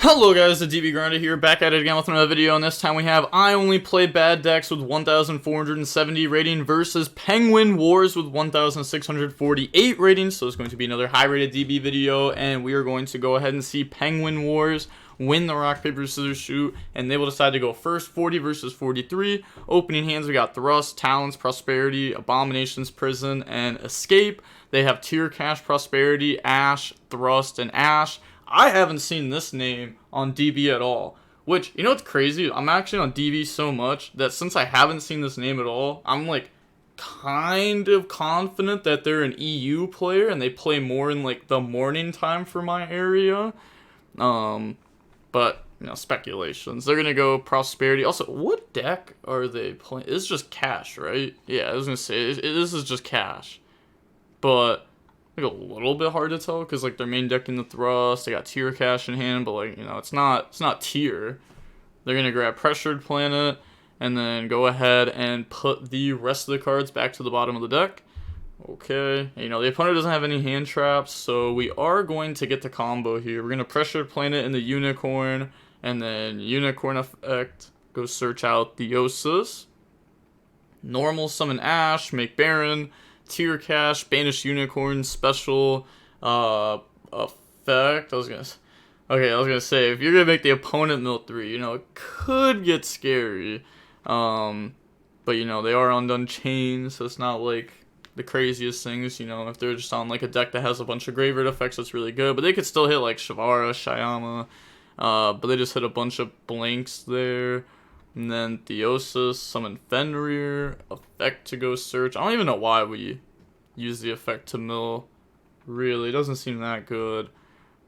Hello guys, the DB Grinder here, back at it again with another video, and this time we have I only play bad decks with 1,470 rating versus Penguin Wars with 1,648 rating, so it's going to be another high rated DB video, and we are going to go ahead and see Penguin Wars win the rock, paper, scissors, shoot, and they will decide to go first. 40 versus 43. Opening hands, we got Thrust, Talents, Prosperity, Abominations, Prison, and Escape. They have Tier Cash, Prosperity, Ash, Thrust, and Ash. I haven't seen this name on DB at all, which, you know what's crazy? I'm actually on DB so much that since I haven't seen this name at all, I'm like kind of confident that they're an EU player and they play more in like the morning time for my area. But, you know, speculations. They're going to go Prosperity. Also, what deck are they playing? It's just Cash, right? Yeah, I was going to say, this is just Cash. But like a little bit hard to tell because like their main deck in the Thrust, they got Tier Cash in hand, but like, you know, it's not Tier. They're going to grab Pressured Planet and then go ahead and put the rest of the cards back to the bottom of the deck. Okay, you know, the opponent doesn't have any hand traps, so we are going to get the combo here. We're going to Pressure Planet in the Unicorn, and then Unicorn effect, go search out Theosis. Normal summon Ash, make Baron, Tier Cash, banish Unicorn, special effect. I was gonna say, if you're gonna make the opponent mill 3, you know, it could get scary. But you know, they are on Unchained, so it's not like the craziest things, you know. If they're just on like a deck that has a bunch of graveyard effects, that's really good. But they could still hit like Shavara, Shyama. But they just hit a bunch of blanks there. And then Theosis, summon Fenrir, effect to go search. I don't even know why we use the effect to mill. Really, it doesn't seem that good.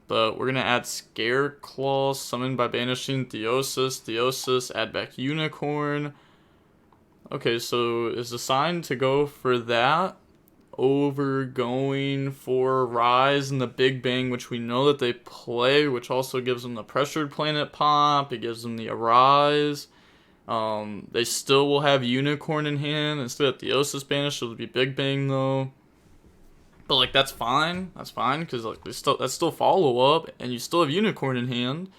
But we're gonna add Scareclaw, summon by banishing Theosis. Theosis, add back Unicorn. Okay, so is the sign to go for that over going for Rise and the Big Bang, which we know that they play, which also gives them the Pressured Planet pop. It gives them the Arise. They still will have Unicorn in hand instead of Theosis banished, so it'll be Big Bang though. But like that's fine. That's fine because like that's still follow up, and you still have Unicorn in hand.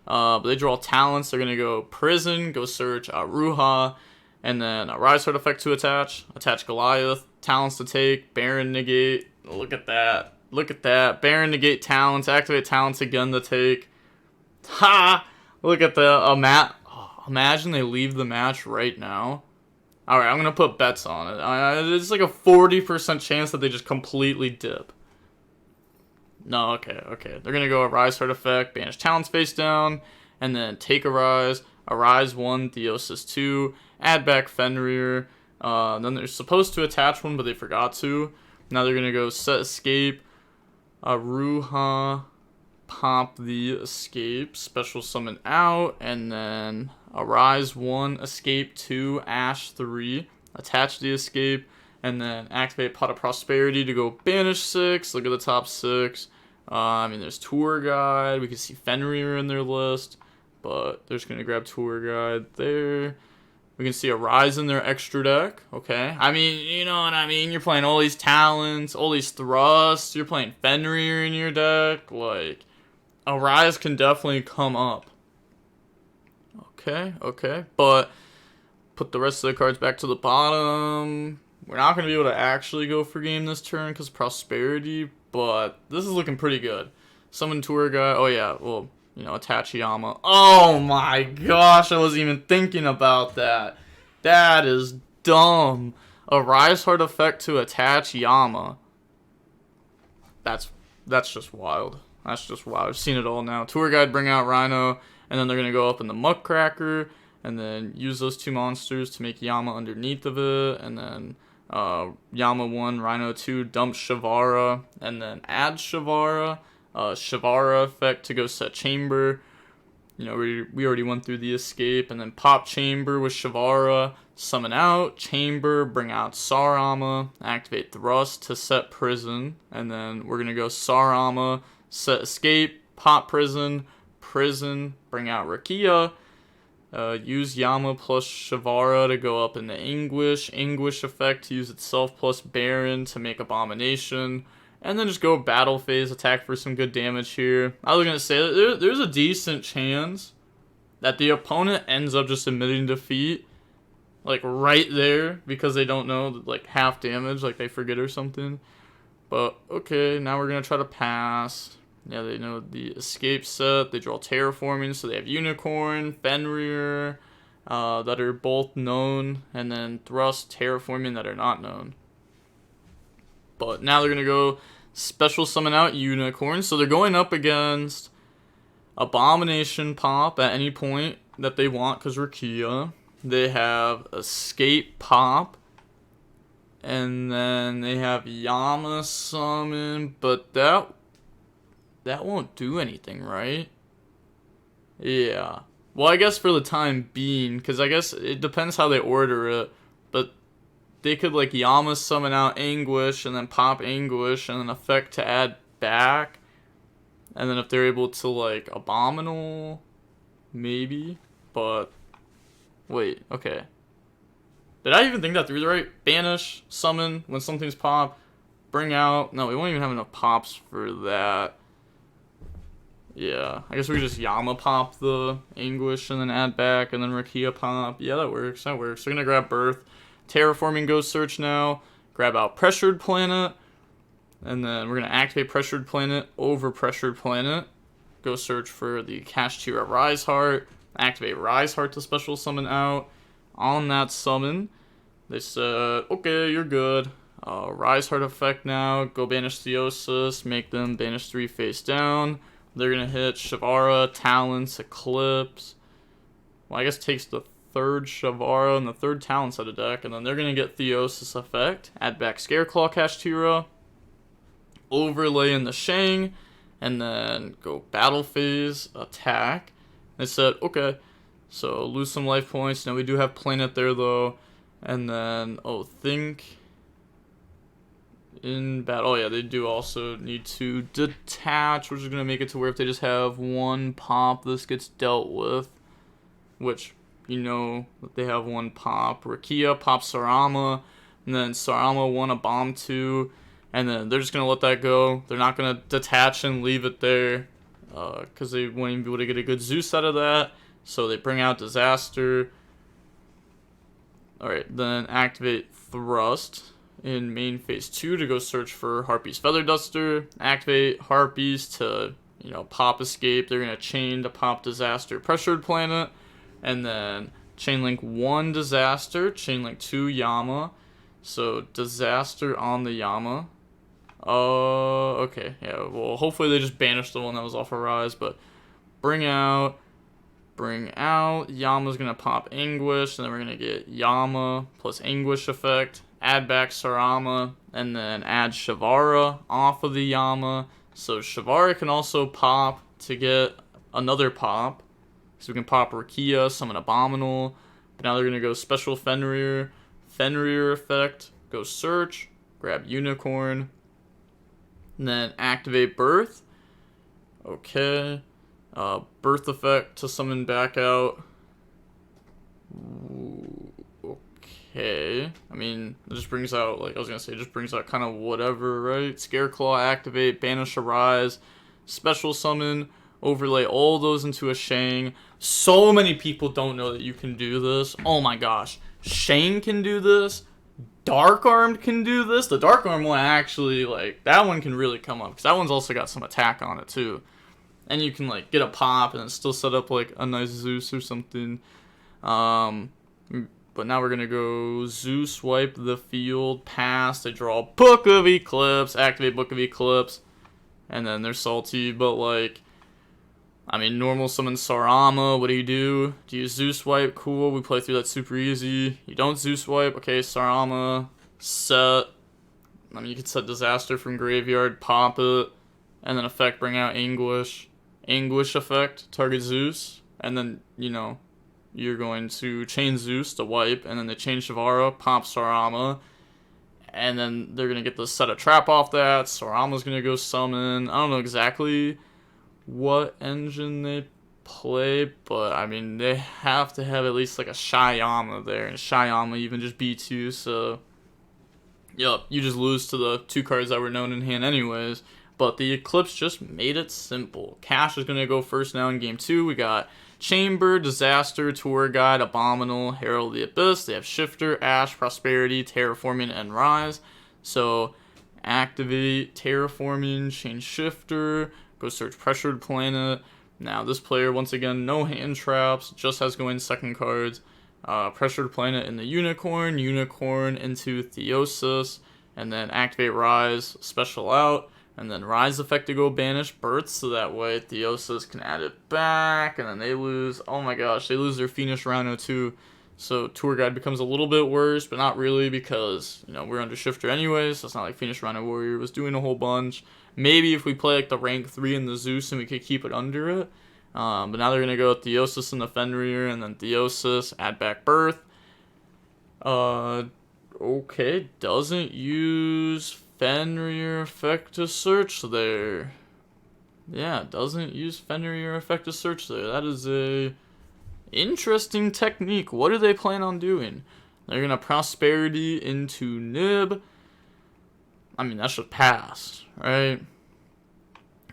But they draw Talents. They're gonna go Prison, go search Ruha. And then a Rise Sword effect to attach Goliath, Talents to take, Baron negate. Look at that. Look at that. Baron negate Talents, activate Talents again to take. Ha! Look at the imagine they leave the match right now. Alright, I'm going to put bets on it. It's like a 40% chance that they just completely dip. No, okay. They're going to go a Rise Sword effect, banish Talents face down, and then take a Rise 1, Theosis 2, add back Fenrir. Then they're supposed to attach one, but they forgot to. Now they're going to go set Escape, Ruha, pop the Escape, special summon out, and then Arise 1, Escape 2, Ash 3, attach the Escape, and then activate Pot of Prosperity to go banish 6. Look at the top 6. I mean, there's Tour Guide. We can see Fenrir in their list, but they're just going to grab Tour Guide there. We can see a Rise in their extra deck. Okay. I mean, you know what I mean? You're playing all these Talents, all these Thrusts. You're playing Fenrir in your deck. Like, a Rise can definitely come up. Okay. But put the rest of the cards back to the bottom. We're not going to be able to actually go for game this turn because Prosperity, but this is looking pretty good. Summon Tour Guide. Oh, yeah. Well, you know, attach Yama. Oh my gosh, I wasn't even thinking about that. That is dumb. A Rise Heart effect to attach Yama. That's just wild. That's just wild. I've seen it all now. Tour Guide, bring out Rhino, and then they're going to go up in the Muckcracker, and then use those two monsters to make Yama underneath of it, and then Yama 1, Rhino 2, dump Shavara, and then add Shavara. Shavara effect to go set Chamber. You know, we already went through the Escape, and then pop Chamber with Shavara, summon out Chamber, bring out Sarama, activate Thrust to set Prison, and then we're gonna go Sarama, set Escape, pop Prison, bring out Rakia, use Yama plus Shavara to go up into Anguish effect to use itself plus Baron to make Abomination. And then just go battle phase, attack for some good damage here. I was going to say, there's a decent chance that the opponent ends up just admitting defeat, like right there, because they don't know, like half damage, like they forget or something. But okay, now we're going to try to pass. Yeah, they know the escape set. They draw terraforming, so they have unicorn, Fenrir, that are both known, and then thrust, terraforming that are not known. But now they're going to go special summon out unicorn. So they're going up against abomination pop at any point that they want because YuGiOh. They have escape pop. And then they have Yama summon. But that won't do anything, right? Yeah. Well, I guess for the time being, because I guess it depends how they order it. But they could like Yama summon out Anguish and then pop Anguish and then effect to add back. And then if they're able to like Abominal, maybe. But wait, okay. Did I even think that through the right? Banish, summon when something's pop, bring out. No, we won't even have enough pops for that. Yeah, I guess we could just Yama pop the Anguish and then add back and then YuGiOh pop. Yeah, that works. That works. We're gonna grab Birth. Terraforming Ghost Search now, grab out Pressured Planet, and then we're going to activate Pressured Planet over Pressured Planet, go search for the Kashtira Rise Heart, activate Rise Heart to special summon out. On that summon, they said, okay, you're good. Rise Heart effect now, go banish Theosis, make them banish 3 face down. They're going to hit Shavara, Talents, Eclipse. Well, I guess takes the third Shavara and the third Talents out of deck, and then they're going to get Theosis effect, add back Scareclaw Kashtira, overlay in the Shang, and then go battle phase, attack. They said, okay, so lose some life points. Now we do have Planet there though, and then, think in battle. Oh yeah, they do also need to detach, which is going to make it to where if they just have one pop, this gets dealt with, which you know that they have one pop. YuGiOh pops Sarama, and then Sarama won a bomb 2, and then they're just going to let that go. They're not going to detach and leave it there, because they won't even be able to get a good Zeus out of that. So they bring out Disaster. Alright, then activate Thrust in main phase 2 to go search for Harpy's Feather Duster. Activate Harpies to, pop Escape. They're going to chain to pop Disaster Pressured Planet. And then Chainlink 1 Disaster, Chainlink 2 Yama. So Disaster on the Yama. Okay. Yeah, well, hopefully they just banish the one that was off of Rise, but bring out. Yama's going to pop Anguish, and then we're going to get Yama plus Anguish effect. Add back Sarama, and then add Shavara off of the Yama. So Shavara can also pop to get another pop. So we can pop YuGiOh, summon Abominal. But now they're going to go Special Fenrir effect, go search, grab Unicorn, and then activate Birth. Okay. Birth effect to summon back out. Ooh, okay. I mean, it just brings out, just brings out kind of whatever, right? Scareclaw activate, banish a Rise, special summon, overlay all those into a Shang. So many people don't know that you can do this. Oh my gosh. Shang can do this. Dark Armed can do this. The Dark Arm one actually, that one can really come up, because that one's also got some attack on it too. And you can, get a pop and then still set up, a nice Zeus or something. But now we're going to go Zeus, wipe the field, pass. They draw Book of Eclipse, activate Book of Eclipse. And then they're salty, but, normal summon Sarama. What do? Do you Zeus wipe? Cool, we play through that super easy. You don't Zeus wipe? Okay, Sarama, set. You can set Disaster from Graveyard, pop it, and then effect, bring out Anguish. Anguish effect, target Zeus, and then, you're going to chain Zeus to wipe, and then they chain Shavara, pop Sarama, and then they're going to get the set a trap off that. Sarama's going to go summon. I don't know exactly what engine they play, but, they have to have at least, a Shy Yama there, and Shy Yama even just B2, so Yup, you just lose to the 2 cards that were known in hand anyways. But the Eclipse just made it simple. Cash is going to go first now in game 2. We got Chamber, Disaster, Tour Guide, Abominable, Herald of the Abyss. They have Shifter, Ash, Prosperity, Terraforming, and Rise. So activate Terraforming, change Shifter, go search Pressured Planet. Now this player, once again, no hand traps, just has going second cards. Pressured Planet in the Unicorn, Unicorn into Theosis, and then activate Rise, special out, and then Rise effect to go banish Birth, so that way Theosis can add it back, and then they lose, oh my gosh, they lose their Phoenix Rhino too, so Tour Guide becomes a little bit worse, but not really because, you know, we're under Shifter anyways, so it's not like Phoenix Rhino Warrior was doing a whole bunch. Maybe if we play like the rank 3 in the Zeus and we could keep it under it. But now they're going to go with Theosis and the Fenrir, and then Theosis, add back Birth. Okay, doesn't use Fenrir effect to search there. Yeah, doesn't use Fenrir effect to search there. That is a interesting technique. What do they plan on doing? They're going to Prosperity into Nib. I mean, that should pass, right?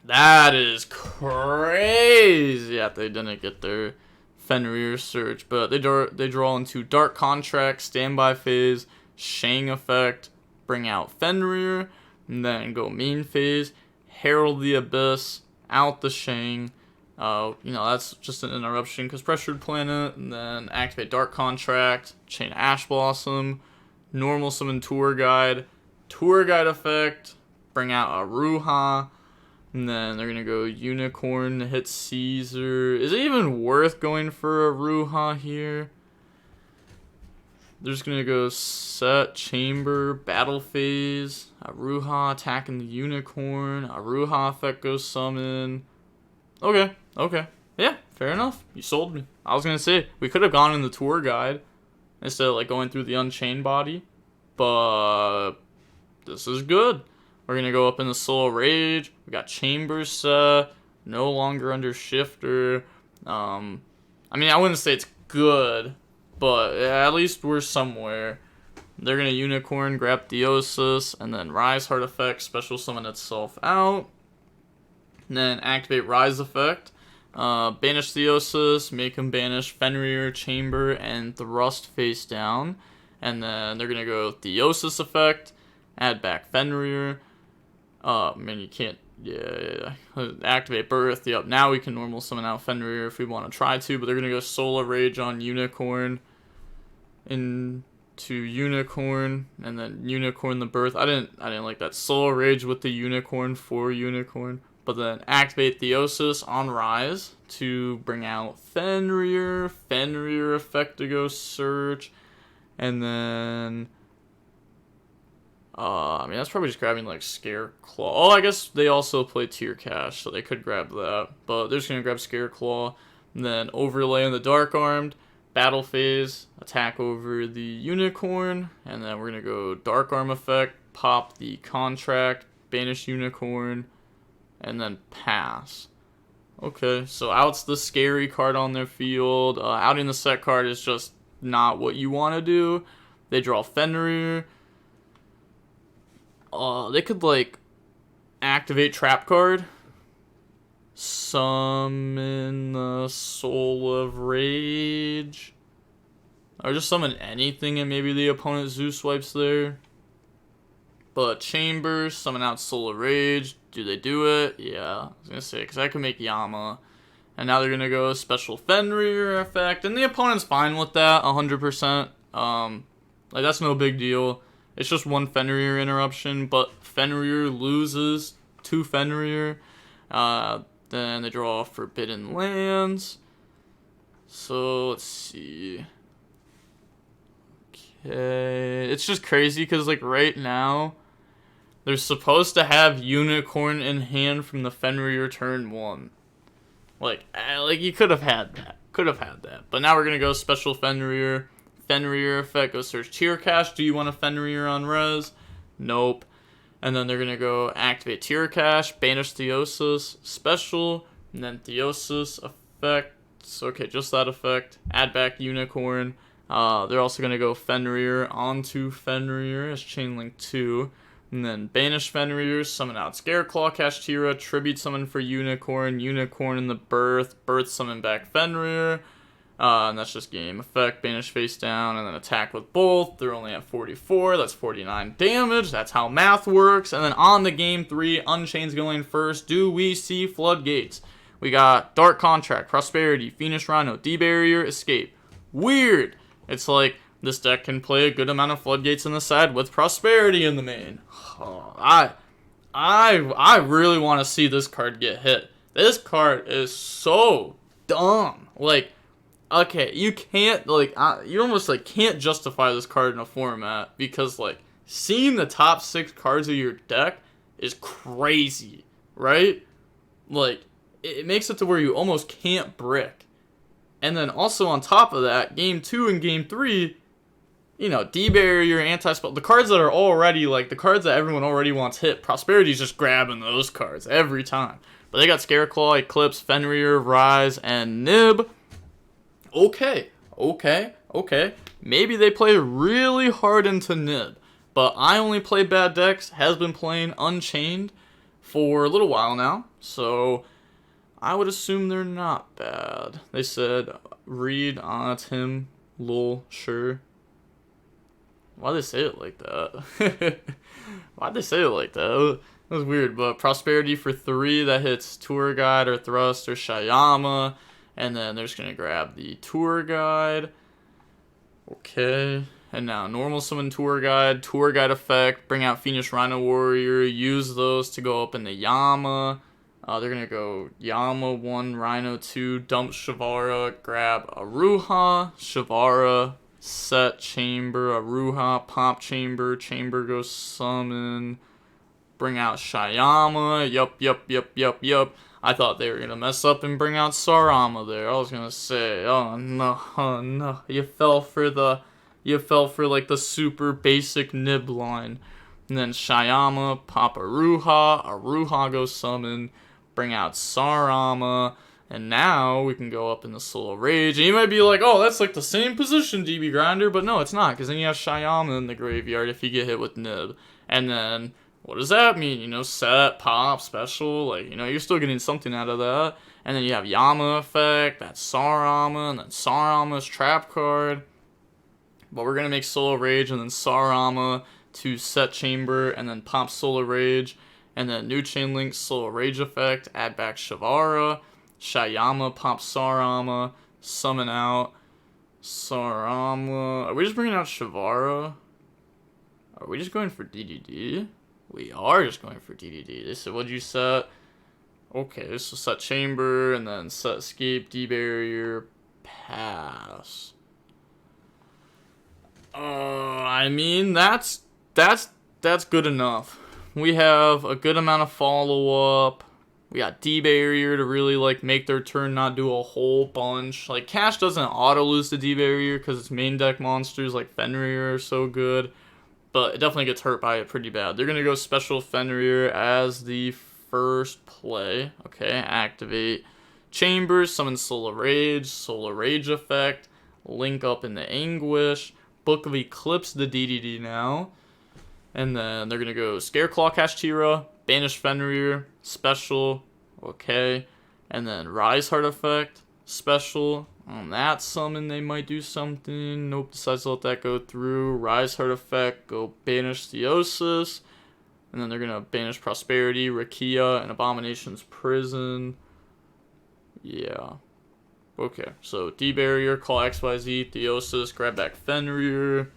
That is crazy. Yeah, they didn't get their Fenrir search, but they draw into Dark Contract, Standby Phase, Shang Effect, bring out Fenrir, and then go main phase, Herald the Abyss, out the Shang. You know, that's just an interruption because Pressured Planet, and then activate Dark Contract, chain Ash Blossom, normal summon Tour Guide effect, bring out Aruha. And then they're going to go Unicorn to hit Caesar. Is it even worth going for a Ruha here? They're just going to go set, Chamber, Battle Phase, Aruha attacking the Unicorn, Aruha effect goes summon. Okay. Yeah, fair enough. You sold me. I was going to say, we could have gone in the Tour Guide instead of like going through the Unchained body. But this is good. We're going to go up in the Soul Rage. We got Chambers set. No longer under Shifter. I mean, I wouldn't say it's good, but at least we're somewhere. They're going to Unicorn, grab Theosis, and then Rise Heart Effect, special summon itself out. And then activate Rise Effect. Banish Theosis, make him banish Fenrir, Chamber, and Thrust face down. And then they're going to go Theosis Effect, add back Fenrir. Man, you can't, yeah. Activate Birth, yep, now we can normal summon out Fenrir if we want to try to, but they're going to go Solar Rage on Unicorn into Unicorn, and then Unicorn the Birth. I didn't like that. Solar Rage with the Unicorn for Unicorn, but then activate Theosis on Rise to bring out Fenrir effect to go search, and then I mean, that's probably just grabbing, like, Scare Claw. Oh, I guess they also play Tier Cash, so they could grab that. But they're just going to grab Scare Claw. And then overlay on the Dark Armed. Battle Phase. Attack over the Unicorn. And then we're going to go Dark Arm Effect. Pop the Contract. Banish Unicorn. And then pass. Okay, so out's the scary card on their field. Outing the set card is just not what you want to do. They draw Fenrir. They could, like, activate Trap card, summon the Soul of Rage, or just summon anything and maybe the opponent Zeus wipes there. But Chambers, summon out Soul of Rage. Do they do it? Yeah, I was going to say, because I could make Yama. And now they're going to go Special Fenrir effect, and the opponent's fine with that, 100%. Like, that's no big deal. It's just one Fenrir interruption, but Fenrir loses to Fenrir. Then they draw Forbidden Lands. So, let's see. Okay. It's just crazy because, like, right now, they're supposed to have Unicorn in hand from the Fenrir turn 1. Like you could have had that. But now we're going to go Special Fenrir. Fenrir effect, go search Tier Cash. Do you want a Fenrir on res? Nope. And then they're going to go activate Tier Cash, banish Theosis, special, and then Theosis effect. So, okay, just that effect. Add back Unicorn, They're also going to go Fenrir onto Fenrir as Chainlink 2. And then banish Fenrir, summon out Scareclaw, Kashtira, tribute summon for Unicorn, Unicorn in the birth summon back Fenrir. And that's just game effect, banish face down, and then attack with both. They're only at 44, that's 49 damage, that's how math works. And then on the game 3, Unchained's going first. Do we see Floodgates? We got Dark Contract, Prosperity, Phoenix Rhino, D-Barrier, Escape. Weird! It's like, this deck can play a good amount of Floodgates in the side with Prosperity in the main. Oh, I really want to see this card get hit. This card is so dumb. Like, okay, you can't, like, you almost, like, can't justify this card in a format because, like, seeing the top 6 cards of your deck is crazy, right? Like, it makes it to where you almost can't brick. And then also on top of that, game 2 and game 3, you know, D-Barrier, Anti-Spell, the cards that are already, like, the cards that everyone already wants hit, Prosperity's just grabbing those cards every time. But they got Scareclaw, Eclipse, Fenrir, Rise, and Nib. Okay. Maybe they play really hard into Nib. But I only play bad decks, has been playing Unchained for a little while now. So I would assume they're not bad. They said, read on him, lol, sure. Why'd they say it like that? Why'd they say it like that? That was weird, but Prosperity for 3, that hits Tour Guide or Thrust or Shyama. And then they're just going to grab the Tour Guide. Okay. And now normal summon Tour Guide effect, bring out Phoenix Rhino Warrior, use those to go up in the Yama. They're going to go Yama 1, Rhino 2, dump Shavara, grab Aruha, Shavara, set Chamber, Aruha, pop Chamber, Chamber goes summon, bring out Shyama, yup. I thought they were going to mess up and bring out Sarama there. I was going to say, oh no, you fell for like the super basic Nib line. And then Shyama, pop Aruha goes summon, bring out Sarama, and now we can go up in the Soul Rage. And you might be like, oh, that's like the same position, DB Grinder, but no, it's not, because then you have Shyama in the graveyard if you get hit with Nib. And then, what does that mean? You know, set, pop, special, like, you know, you're still getting something out of that. And then you have Yama effect, that's Sarama, and then Sarama's trap card. But we're going to make Soul Rage, and then Sarama to set Chamber, and then pop Soul Rage. And then new Chainlink, Soul Rage effect, add back Shavara, Shyama, pop Sarama, summon out Sarama. Are we just bringing out Shavara? Are we just going for DDD? We are just going for DDD. They said, what'd you set? Okay, this will set Chamber, and then set Escape, D-Barrier, pass. I mean, that's good enough. We have a good amount of follow-up. We got D-Barrier to really, like, make their turn not do a whole bunch. Like, Cash doesn't auto-lose to D-Barrier because its main deck monsters like Fenrir are so good. But it definitely gets hurt by it pretty bad. They're going to go Special Fenrir as the first play. Okay, activate Chambers, summon Solar Rage effect, link up in the Anguish, Book of Eclipse the DDD now. And then they're going to go Scareclaw Kashtira, banish Fenrir, special, okay. And then Rise Heart effect, special. On that summon, they might do something. Nope, decides to let that go through. Rise Heart effect, go banish Theosis. And then they're going to banish Prosperity, Rakia, and Abomination's Prison. Yeah. Okay, so D-Barrier, call XYZ, Theosis, grab back Fenrir.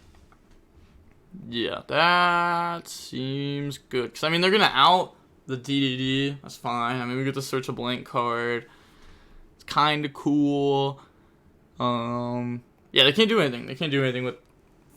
Yeah, that seems good. Because, I mean, they're going to out the DDD. That's fine. I mean, we get to search a blank card. It's kind of cool. Yeah, they can't do anything. They can't do anything with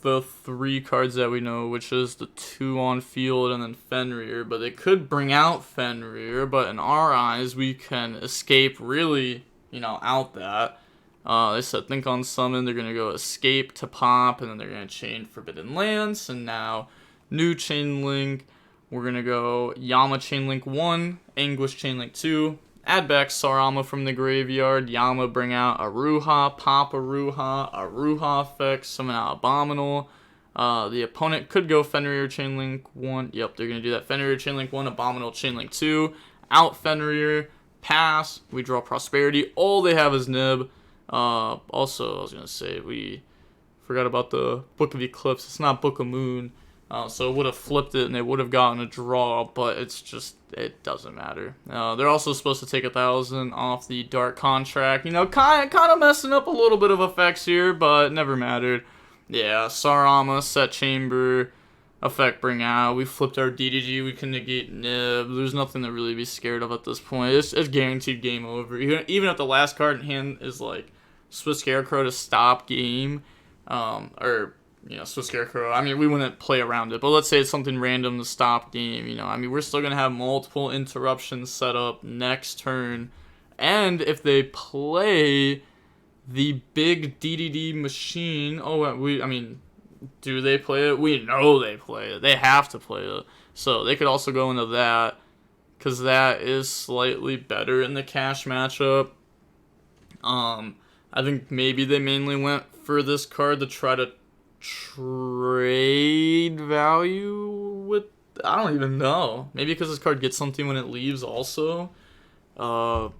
the 3 cards that we know, which is the 2 on field and then Fenrir. But they could bring out Fenrir, but in our eyes, we can escape really, you know, out that. They said think on summon, they're going to go escape to pop, and then they're going to chain Forbidden Lance, and now new Chain Link. We're going to go Yama Chain Link 1, Anguish Chain Link 2, Add back Sarama from the graveyard. Yama bring out Aruha, pop Aruha effect, summon out Abominal. The opponent could go Fenrir Chainlink 1. Yep, they're going to do that. Fenrir Chainlink 1, Abominal Chainlink 2. Out Fenrir, pass. We draw Prosperity. All they have is Nib. Also, I was going to say, we forgot about the Book of Eclipse. It's not Book of Moon. So it would have flipped it and they would have gotten a draw, but it's just, it doesn't matter. They're also supposed to take 1,000 off the Dark Contract. You know, kind of messing up a little bit of effects here, but never mattered. Yeah, Sarama, Set Chamber, effect bring out. We flipped our DDG, we can negate Nib. There's nothing to really be scared of at this point. It's guaranteed game over. Even if the last card in hand is like Swiss Scarecrow to stop game, or you know, Swiss Scarecrow. I mean, we wouldn't play around it, but let's say it's something random to stop game. You know, I mean, we're still gonna have multiple interruptions set up next turn, and if they play the big DDD machine, I mean, do they play it? We know they play it. They have to play it. So they could also go into that, because that is slightly better in the cash matchup. I think maybe they mainly went for this card to try to trade value with, I don't even know. Maybe because this card gets something when it leaves also. I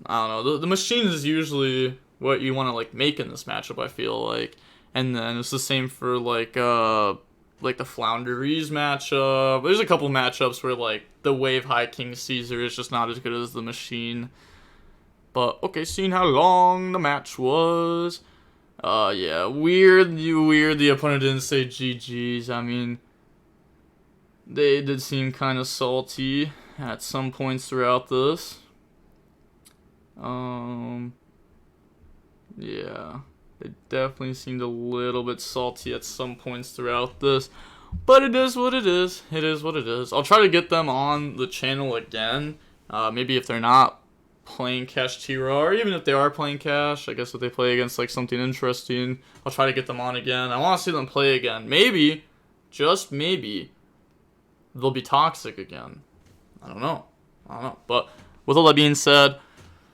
don't know. The machine is usually what you want to like make in this matchup, I feel like. And then it's the same for like the Flounderies matchup. There's a couple matchups where like the Wave High King Caesar is just not as good as the machine. But okay, seeing how long the match was. Yeah, weird. The opponent didn't say GG's. I mean, they did seem kind of salty at some points throughout this. Yeah, they definitely seemed a little bit salty at some points throughout this. But it is what it is. It is what it is. I'll try to get them on the channel again. Maybe if they're not playing Kashtira, or even if they are playing Cash, I guess if they play against like something interesting, I'll try to get them on again. I want to see them play again. Maybe, just maybe, they'll be toxic again. I don't know. But with all that being said,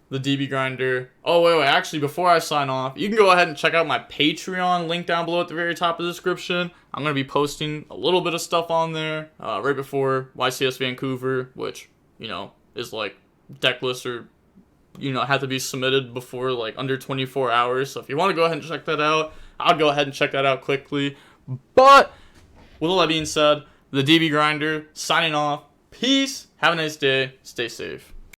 the DB Grinder. Oh, wait. Actually, before I sign off, you can go ahead and check out my Patreon, link down below at the very top of the description. I'm going to be posting a little bit of stuff on there right before YCS Vancouver, which, you know, is like deck lists or, you know, have to be submitted before like under 24 hours. So if you want to go ahead and check that out, I'll go ahead and check that out quickly. But with all that being said, the DB Grinder signing off. Peace. Have a nice day. Stay safe.